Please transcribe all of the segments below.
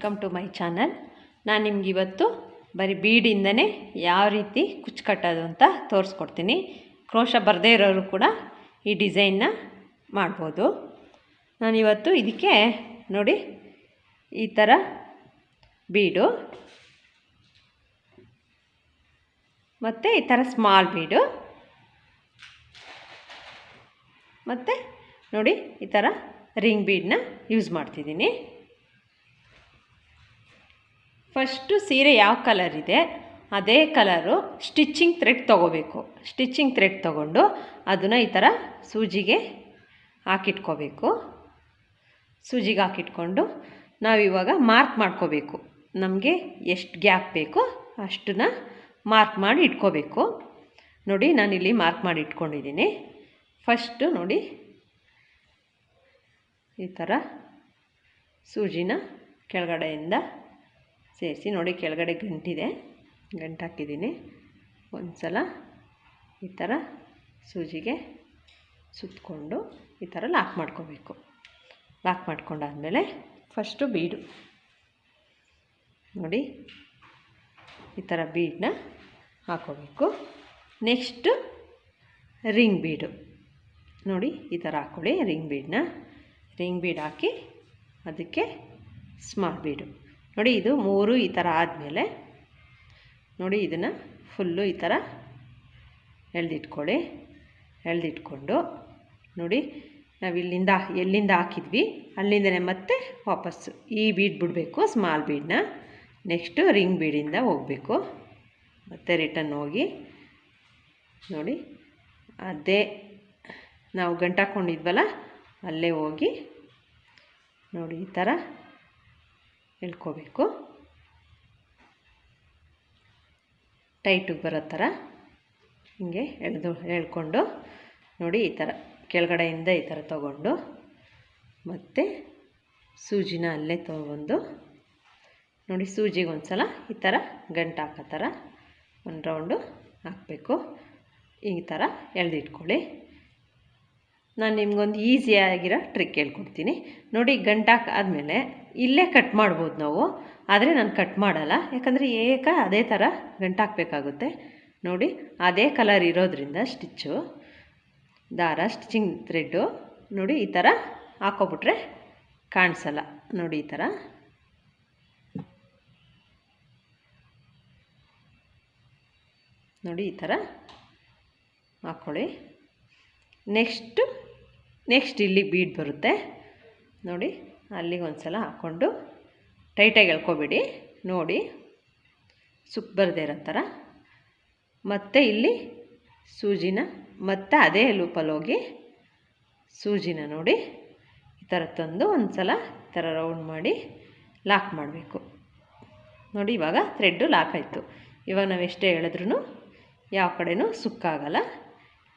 Welcome to my channel. ನಾನು ನಿಮ್ಗೆ ಇವತ್ತು ಬರೀ ಬೀಡಿಂದನೇ ಯಾವ ರೀತಿ ಕುಚ್ಚು ಕಟ್ಟೋದು ಅಂತ ತೋರಿಸ್ಕೊಡ್ತೀನಿ. ಕ್ರೋಶ ಬರದೇ ಇರೋರು ಕೂಡ ಈ ಡಿಸೈನ್ನ ಮಾಡ್ಬೋದು. ನಾನಿವತ್ತು ಇದಕ್ಕೆ ನೋಡಿ ಈ ಥರ ಬೀಡು ಮತ್ತು ಈ ಥರ ಸ್ಮಾಲ್ ಬೀಡು ಮತ್ತು ನೋಡಿ ಈ ಥರ ರಿಂಗ್ ಬೀಡನ್ನ ಯೂಸ್ ಮಾಡ್ತಿದ್ದೀನಿ. ಫಸ್ಟು ಸೀರೆ ಯಾವ ಕಲರ್ ಇದೆ ಅದೇ ಕಲರು ಸ್ಟಿಚ್ಚಿಂಗ್ ಥ್ರೆಡ್ ತೊಗೋಬೇಕು. ಸ್ಟಿಚ್ಚಿಂಗ್ ಥ್ರೆಡ್ ತೊಗೊಂಡು ಅದನ್ನು ಈ ಥರ ಸೂಜಿಗೆ ಹಾಕಿಟ್ಕೋಬೇಕು. ಸೂಜಿಗೆ ಹಾಕಿಟ್ಕೊಂಡು ನಾವಿವಾಗ ಮಾರ್ಕ್ ಮಾಡ್ಕೋಬೇಕು. ನಮಗೆ ಎಷ್ಟು ಗ್ಯಾಪ್ ಬೇಕೋ ಅಷ್ಟನ್ನು ಮಾರ್ಕ್ ಮಾಡಿ ಇಟ್ಕೋಬೇಕು. ನೋಡಿ ನಾನಿಲ್ಲಿ ಮಾರ್ಕ್ ಮಾಡಿ ಇಟ್ಕೊಂಡಿದ್ದೀನಿ. ಫಸ್ಟು ನೋಡಿ ಈ ಥರ ಸೂಜಿನ ಕೆಳಗಡೆಯಿಂದ ಸೇರಿಸಿ ನೋಡಿ, ಕೆಳಗಡೆ ಗಂಟಿದೆ, ಗಂಟು ಹಾಕಿದ್ದೀನಿ. ಒಂದು ಸಲ ಈ ಥರ ಸೂಜಿಗೆ ಸುತ್ತಕೊಂಡು ಈ ಥರ ಲಾಕ್ ಮಾಡ್ಕೋಬೇಕು. ಲಾಕ್ ಮಾಡ್ಕೊಂಡಾದಮೇಲೆ ಫಸ್ಟು ಬೀಡು ನೋಡಿ ಈ ಥರ ಬೀಡನ್ನ ಹಾಕೋಬೇಕು. ನೆಕ್ಸ್ಟು ರಿಂಗ್ ಬೀಡು ನೋಡಿ ಈ ಥರ ಹಾಕ್ಕೊಳ್ಳಿ. ರಿಂಗ್ ಬೀಡ್ ಹಾಕಿ ಅದಕ್ಕೆ ಸ್ಮಾಲ್ ಬೀಡು ನೋಡಿ. ಇದು ಮೂರು ಈ ಥರ ಆದಮೇಲೆ ನೋಡಿ ಇದನ್ನು ಫುಲ್ಲು ಈ ಥರ ಎಳೆದಿಟ್ಕೊಳ್ಳಿ. ಎಳೆದಿಟ್ಕೊಂಡು ನೋಡಿ ನಾವು ಎಲ್ಲಿಂದ ಹಾಕಿದ್ವಿ ಅಲ್ಲಿಂದನೇ ಮತ್ತೆ ವಾಪಸ್ಸು ಈ ಬೀಡ್ ಬಿಡಬೇಕು, ಸ್ಮಾಲ್ ಬೀಡನ್ನ. ನೆಕ್ಸ್ಟು ರಿಂಗ್ ಬೀಡಿಂದ ಹೋಗಬೇಕು, ಮತ್ತೆ ರಿಟರ್ನ್ ಹೋಗಿ ನೋಡಿ ಅದೇ ನಾವು ಗಂಟು ಹಾಕ್ಕೊಂಡಿದ್ವಲ್ಲ ಅಲ್ಲೇ ಹೋಗಿ ನೋಡಿ ಈ ಥರ ಎಳ್ಕೋಬೇಕು. ಟೈಟಿಗೆ ಬರೋ ಥರ ಹಿಂಗೆ ಎಳ್ಕೊಂಡು ನೋಡಿ ಈ ಥರ ಕೆಳಗಡೆಯಿಂದ ಈ ಥರ ತಗೊಂಡು ಮತ್ತು ಸೂಜಿನ ಅಲ್ಲೇ ತೊಗೊಂಡು ನೋಡಿ ಸೂಜಿಗೆ ಒಂದು ಸಲ ಈ ಥರ ಗಂಟು ಹಾಕೋ ಥರ ಒಂದು ರೌಂಡು ಹಾಕಬೇಕು. ಈ ಥರ ಎಳೆದಿಟ್ಕೊಳ್ಳಿ. ನಾನು ನಿಮ್ಗೊಂದು ಈಸಿಯಾಗಿರೋ ಟ್ರಿಕ್ ಹೇಳ್ಕೊಡ್ತೀನಿ ನೋಡಿ. ಗಂಟು ಹಾಕಾದ್ಮೇಲೆ ಇಲ್ಲೇ ಕಟ್ ಮಾಡ್ಬೋದು ನಾವು, ಆದರೆ ನಾನು ಕಟ್ ಮಾಡಲ್ಲ. ಯಾಕಂದರೆ ಅದೇ ಥರ ಗಂಟು ಹಾಕಬೇಕಾಗುತ್ತೆ ನೋಡಿ. ಅದೇ ಕಲರ್ ಇರೋದ್ರಿಂದ ಸ್ಟಿಚ್ಚು ದಾರ ಸ್ಟಿಚಿಂಗ್ ಥ್ರೆಡ್ಡು ನೋಡಿ ಈ ಥರ ಹಾಕೋಬಿಟ್ರೆ ಕಾಣಿಸಲ್ಲ. ನೋಡಿ ಈ ಥರ ನೋಡಿ ಈ ಥರ ಹಾಕ್ಕೊಳ್ಳಿ. ನೆಕ್ಸ್ಟ್ ಇಲ್ಲಿ ಬೀಡ್ ಬರುತ್ತೆ ನೋಡಿ, ಅಲ್ಲಿಗೆ ಒಂದು ಸಲ ಹಾಕ್ಕೊಂಡು ಟೈಟಾಗಿ ಎಳ್ಕೊಬೇಡಿ ನೋಡಿ, ಸುಕ್ ಬರದೇ ಇರೋ ಥರ. ಮತ್ತು ಇಲ್ಲಿ ಸೂಜಿನ ಮತ್ತೆ ಅದೇ ಲೂಪಲ್ಲಿ ಹೋಗಿ ಸೂಜಿನ ನೋಡಿ ಈ ಥರ ತಂದು ಒಂದು ಸಲ ಈ ಥರ ರೌಂಡ್ ಮಾಡಿ ಲಾಕ್ ಮಾಡಬೇಕು ನೋಡಿ. ಇವಾಗ ಥ್ರೆಡ್ಡು ಲಾಕ್ ಆಯಿತು. ಇವಾಗ ನಾವು ಎಷ್ಟೇ ಹೇಳಿದ್ರೂ ಯಾವ ಕಡೆನೂ ಸುಕ್ಕಾಗಲ್ಲ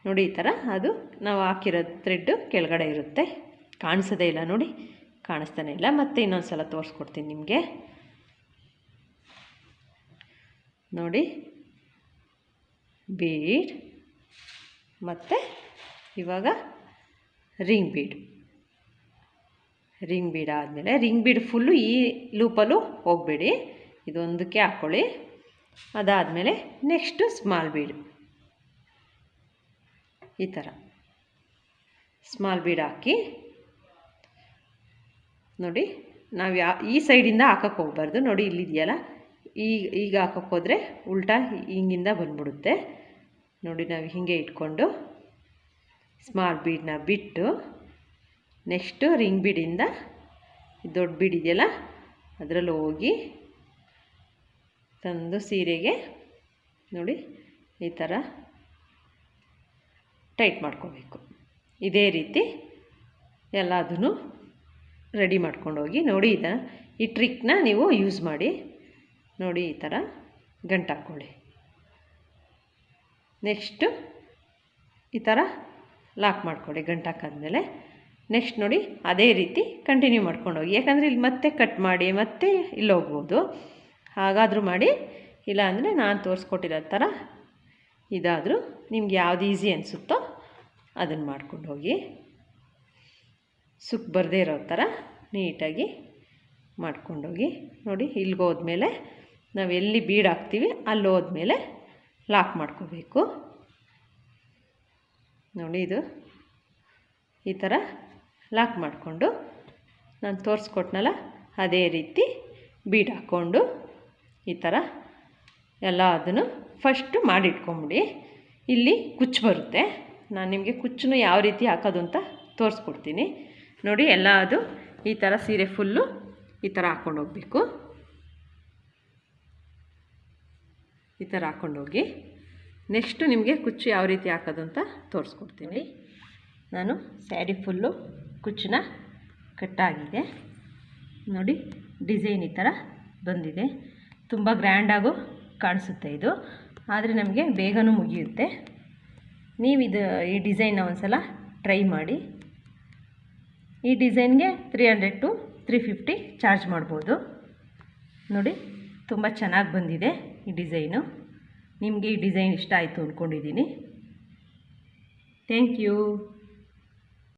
ನೋಡಿ. ಈ ಥರ ಅದು ನಾವು ಹಾಕಿರೋ ಥ್ರೆಡ್ಡು ಕೆಳಗಡೆ ಇರುತ್ತೆ, ಕಾಣಿಸೋದೇ ಇಲ್ಲ ನೋಡಿ, ಕಾಣಿಸ್ತಾನೆ ಇಲ್ಲ. ಮತ್ತು ಇನ್ನೊಂದು ಸಲ ತೋರಿಸ್ಕೊಡ್ತೀನಿ ನಿಮಗೆ ನೋಡಿ. ಬೀಡ್ ಮತ್ತು ಇವಾಗ ರಿಂಗ್ ಬೀಡ್ ಆದಮೇಲೆ ರಿಂಗ್ ಬೀಡ್ ಫುಲ್ಲು ಈ ಲೂಪಲ್ಲೂ ಹೋಗಬೇಡಿ, ಇದೊಂದಕ್ಕೆ ಹಾಕ್ಕೊಳ್ಳಿ. ಅದಾದಮೇಲೆ ನೆಕ್ಸ್ಟು ಸ್ಮಾಲ್ ಬೀಡ್ ಈ ಥರ ಸ್ಮಾಲ್ ಬೀಡ್ ಹಾಕಿ ನೋಡಿ. ನಾವು ಈ ಸೈಡಿಂದ ಹಾಕೋಕ್ಕೆ ಹೋಗ್ಬಾರ್ದು ನೋಡಿ, ಇಲ್ಲಿದೆಯಲ್ಲ ಈಗ ಹಾಕೋಕ್ಕೆ ಹೋದರೆ ಉಲ್ಟಾ ಹಿಂಗಿಂದ ಬಂದ್ಬಿಡುತ್ತೆ ನೋಡಿ. ನಾವು ಹೀಗೆ ಇಟ್ಕೊಂಡು ಸ್ಮಾಲ್ ಬೀಡನ್ನ ಬಿಟ್ಟು ನೆಕ್ಸ್ಟು ರಿಂಗ್ ಬೀಡಿಂದ ದೊಡ್ಡ ಬೀಡ್ ಇದೆಯಲ್ಲ ಅದರಲ್ಲಿ ಹೋಗಿ ತಂದು ಸೀರೆಗೆ ನೋಡಿ ಈ ಥರ ಟೈಟ್ ಮಾಡ್ಕೋಬೇಕು. ಇದೇ ರೀತಿ ಎಲ್ಲದನ್ನು ರೆಡಿ ಮಾಡ್ಕೊಂಡೋಗಿ ನೋಡಿ. ಈ ಟ್ರಿಕ್ನ ನೀವು ಯೂಸ್ ಮಾಡಿ ನೋಡಿ. ಈ ಥರ ಗಂಟು ಹಾಕ್ಕೊಳ್ಳಿ. ನೆಕ್ಸ್ಟು ಈ ಥರ ಲಾಕ್ ಮಾಡ್ಕೊಳ್ಳಿ ಗಂಟು ಹಾಕಾದ್ಮೇಲೆ. ನೆಕ್ಸ್ಟ್ ನೋಡಿ ಅದೇ ರೀತಿ ಕಂಟಿನ್ಯೂ ಮಾಡ್ಕೊಂಡೋಗಿ. ಯಾಕಂದರೆ ಇಲ್ಲಿ ಮತ್ತೆ ಕಟ್ ಮಾಡಿ ಮತ್ತೆ ಇಲ್ಲಿ ಹೋಗ್ಬೋದು, ಹಾಗಾದರೂ ಮಾಡಿ. ಇಲ್ಲಾಂದರೆ ನಾನು ತೋರಿಸ್ಕೊಟ್ಟಿರೋ ಥರ ಇದಾದರೂ ನಿಮ್ಗೆ ಯಾವ್ದು ಈಸಿ ಅನಿಸುತ್ತೋ ಅದನ್ನು ಮಾಡ್ಕೊಂಡು ಹೋಗಿ. ಸುಕ್ ಬರದೇ ಇರೋ ಥರ ನೀಟಾಗಿ ಮಾಡ್ಕೊಂಡೋಗಿ ನೋಡಿ, ಇಲ್ಲಿಗೆ ಹೋದ್ಮೇಲೆ ನಾವು ಎಲ್ಲಿ ಬೀಡ್ ಹಾಕ್ತೀವಿ ಅಲ್ಲಿ ಹೋದ್ಮೇಲೆ ಲಾಕ್ ಮಾಡ್ಕೋಬೇಕು. ನೋಡಿ, ಇದು ಈ ಥರ ಲಾಕ್ ಮಾಡಿಕೊಂಡು ನಾನು ತೋರಿಸ್ಕೊಟ್ನಲ್ಲ ಅದೇ ರೀತಿ ಬೀಡ್ ಹಾಕ್ಕೊಂಡು ಈ ಥರ ಎಲ್ಲ ಅದನ್ನು ಫಸ್ಟು ಮಾಡಿಟ್ಕೊಂಬಿಡಿ. ಇಲ್ಲಿ ಕುಚ್ಚು ಬರುತ್ತೆ, ನಾನು ನಿಮಗೆ ಕುಚ್ಚನ್ನು ಯಾವ ರೀತಿ ಹಾಕೋದು ಅಂತ ತೋರಿಸ್ಕೊಡ್ತೀನಿ. ನೋಡಿ, ಎಲ್ಲ ಅದು ಈ ಥರ ಸೀರೆ ಫುಲ್ಲು ಈ ಥರ ಹಾಕ್ಕೊಂಡು ಹೋಗಬೇಕು. ಈ ಥರ ಹಾಕ್ಕೊಂಡೋಗಿ ನೆಕ್ಸ್ಟು ನಿಮಗೆ ಕುಚ್ಚು ಯಾವ ರೀತಿ ಹಾಕೋದು ಅಂತ ತೋರಿಸ್ಕೊಡ್ತೀನಿ. ನಾನು ಸ್ಯಾರಿ ಫುಲ್ಲು ಕುಚ್ಚನ್ನ ಕಟ್ಟಾಗಿದೆ. ನೋಡಿ, ಡಿಸೈನ್ ಈ ಥರ ಬಂದಿದೆ. ತುಂಬ ಗ್ರ್ಯಾಂಡಾಗೂ ಕಾಣಿಸುತ್ತೆ ಇದು, ಆದರೆ ನಮಗೆ ಬೇಗನೂ ಮುಗಿಯುತ್ತೆ. ನೀವು ಈ ಡಿಸೈನ್ನ ಒಂದು ಸಲ ಟ್ರೈ ಮಾಡಿ. ಈ ಡಿಸೈನ್ಗೆ 300 to 350 ಚಾರ್ಜ್ ಮಾಡ್ಬೋದು. ನೋಡಿ, ತುಂಬ ಚೆನ್ನಾಗಿ ಬಂದಿದೆ ಈ ಡಿಸೈನು. ನಿಮಗೆ ಈ ಡಿಸೈನ್ ಇಷ್ಟ ಆಯಿತು ಅಂದ್ಕೊಂಡಿದ್ದೀನಿ. Thank you.